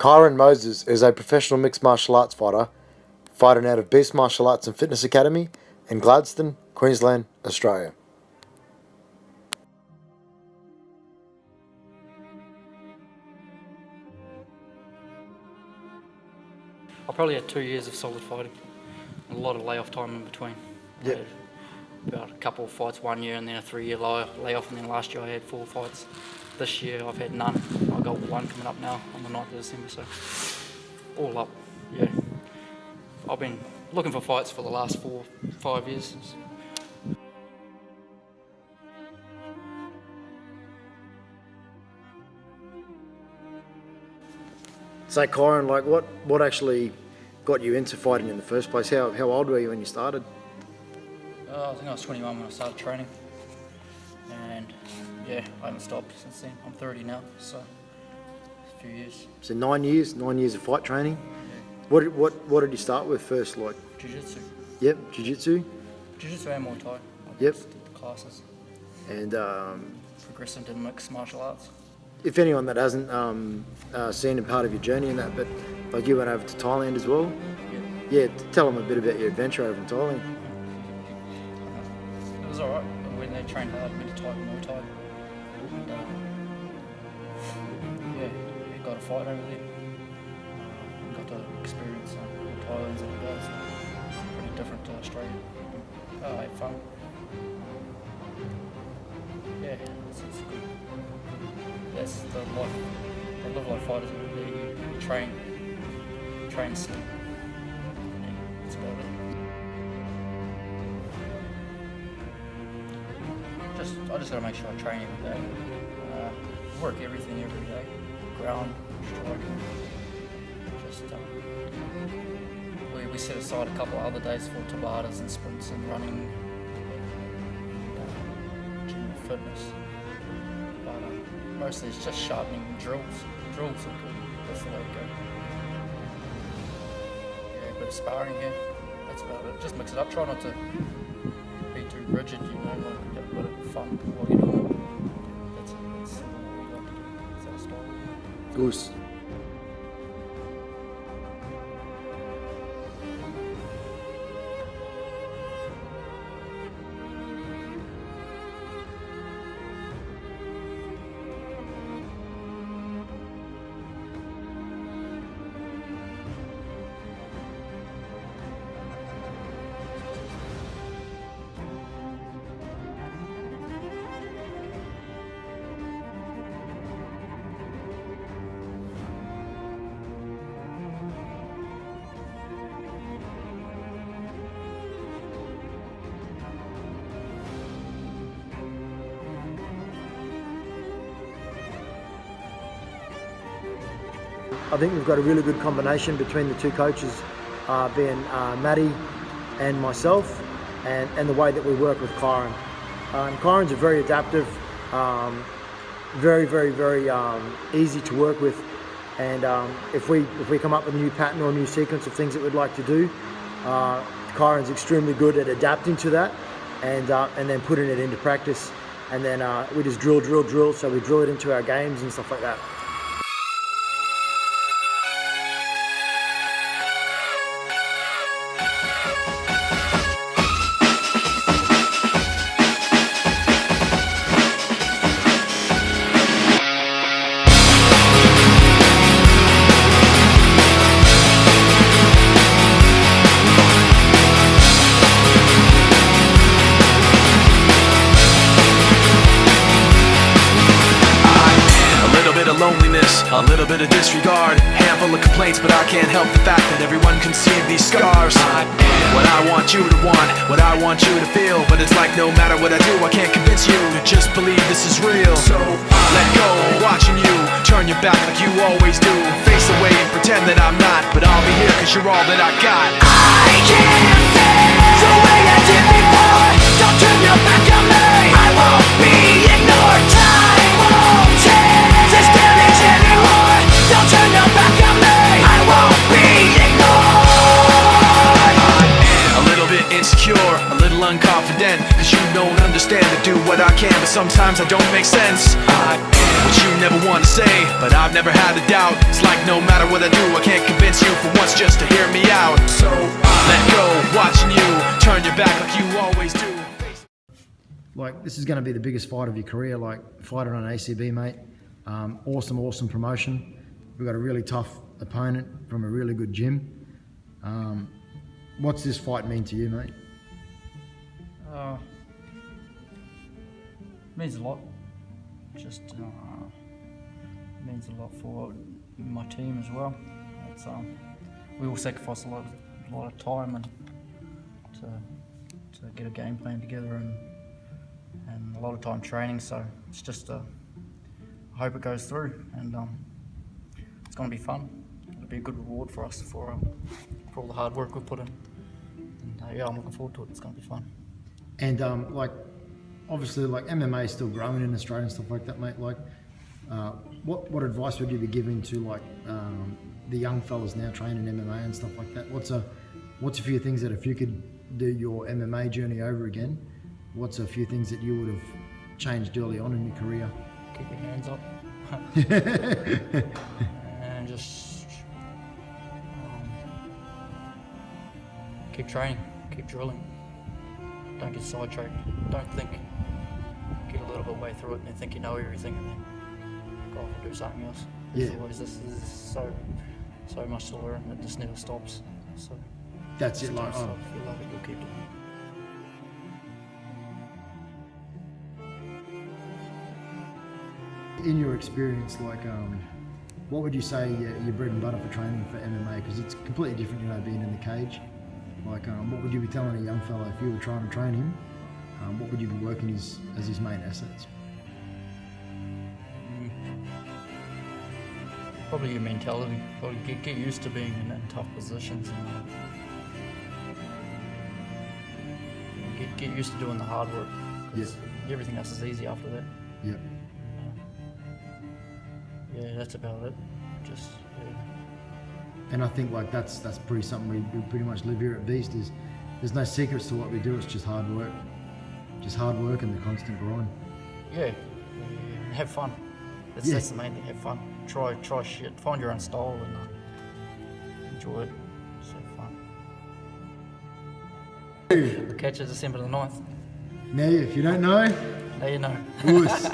Kairin Moses is a professional mixed martial arts fighter, fighting out of Beast Martial Arts and Fitness Academy in Gladstone, Queensland, Australia. I probably had 2 years of solid fighting, a lot of layoff time in between. Yep. I had about a couple of fights 1 year and then a 3-year layoff, and then last year I had 4 fights. This year I've had none. I've got one coming up now on the 9th of December, so all up, yeah. I've been looking for fights for the last 4-5 years. So Kairin, like what actually got you into fighting in the first place? How old were you when you started? I think I was 21 when I started training, and yeah, I haven't stopped since then. I'm 30 now, so a few years. So 9 years of fight training. Yeah. What did you start with first? Like Jiu-jitsu. Yep, jiu-jitsu. Jiu-jitsu and Muay Thai. Yep. Did the classes. And progressed into mixed martial arts. if anyone that hasn't seen a part of your journey in that, but like you went over to Thailand as well. Yeah, tell them a bit about your adventure over in Thailand. It was alright. When they trained hard, went to Thai Muay Thai. And, yeah, got a fight over there. Got to experience Thailand's and all that. So pretty different to Australia. I had fun. Yeah, it's good. That's the life. They live like fighters. You train sleep. That's about it. I just gotta make sure I train every day. Work everything every day. Ground, striking. Just we set aside a couple of other days for Tabatas and sprints and running, general fitness. But mostly it's just sharpening drills. Drills are good. That's the way to go. Yeah, a bit of sparring here. That's about it. Just mix it up. Try not to be too rigid, you know, like get a bit of fun while you're doing it. That's what we like to do. That's our style. Goose. I think we've got a really good combination between the two coaches, being Matty and myself, and the way that we work with Kairin. Kairin's a very adaptive, very easy to work with, and if we come up with a new pattern or a new sequence of things that we'd like to do, Kairin's extremely good at adapting to that, and then putting it into practice, and then we just drill, so we drill it into our games and stuff like that. Loneliness, a little bit of disregard, handful of complaints, but I can't help the fact that everyone can see these scars. What I want you to want, what I want you to feel, but it's like no matter what I do, I can't convince you to just believe this is real. So let go, watching you turn your back like you always do, face away and pretend that I'm not, but I'll be here cause you're all that I got. I can't face the way I did before. Don't turn your back on me, I won't be ignored. Time won't change this damage anymore. Don't turn your back on me, I won't be ignored. A little bit insecure, a little unconfident, cause you don't understand to do what I can, but sometimes I don't make sense. I am what you never want to say, but I've never had a doubt. It's like no matter what I do, I can't convince you for once just to hear me out. So I let go, watching you turn your back like you always do. Like, this is going to be the biggest fight of your career, like fighting on ACB, mate. Awesome promotion. We've got a really tough opponent from a really good gym. What's this fight mean to you, mate? Means a lot. Just means a lot for my team as well. It's, we all sacrifice a lot of time and to get a game plan together and a lot of time training. So it's just I hope it goes through, and it's going to be fun. It'll be a good reward for us for all the hard work we put in. And yeah, I'm looking forward to it. It's going to be fun. And like, obviously, like MMA is still growing in Australia and stuff like that, mate. Like, what advice would you be giving to like the young fellas now training MMA and stuff like that? What's a few things that if you could do your MMA journey over again, what's a few things that you would have changed early on in your career? Keep your hands up and just keep training, keep drilling. Don't get sidetracked. Don't think. Get a little bit way through it and then think you know everything and then go off and do something else. Yeah. Otherwise, this is so much to learn that just never stops. So That's it. Like, if you love it, you'll keep doing it. in your experience, like, what would you say your bread and butter for training for MMA? Because it's completely different, you know, being in the cage. Like, what would you be telling a young fella if you were trying to train him? What would you be working as his main assets? Probably your mentality. Probably get used to being in tough positions and get used to doing the hard work. Because everything else is easy after that. Yep. Yeah, that's about it. Just And I think like that's pretty something we pretty much live here at Beast. Is there's no secrets to what we do. It's just hard work and the constant grind. Yeah. Have fun. That's the main thing. Have fun. Try shit. Find your own style and enjoy it. So fun. The catch is December the 9th. Now, if you don't know, Now you know. Oos.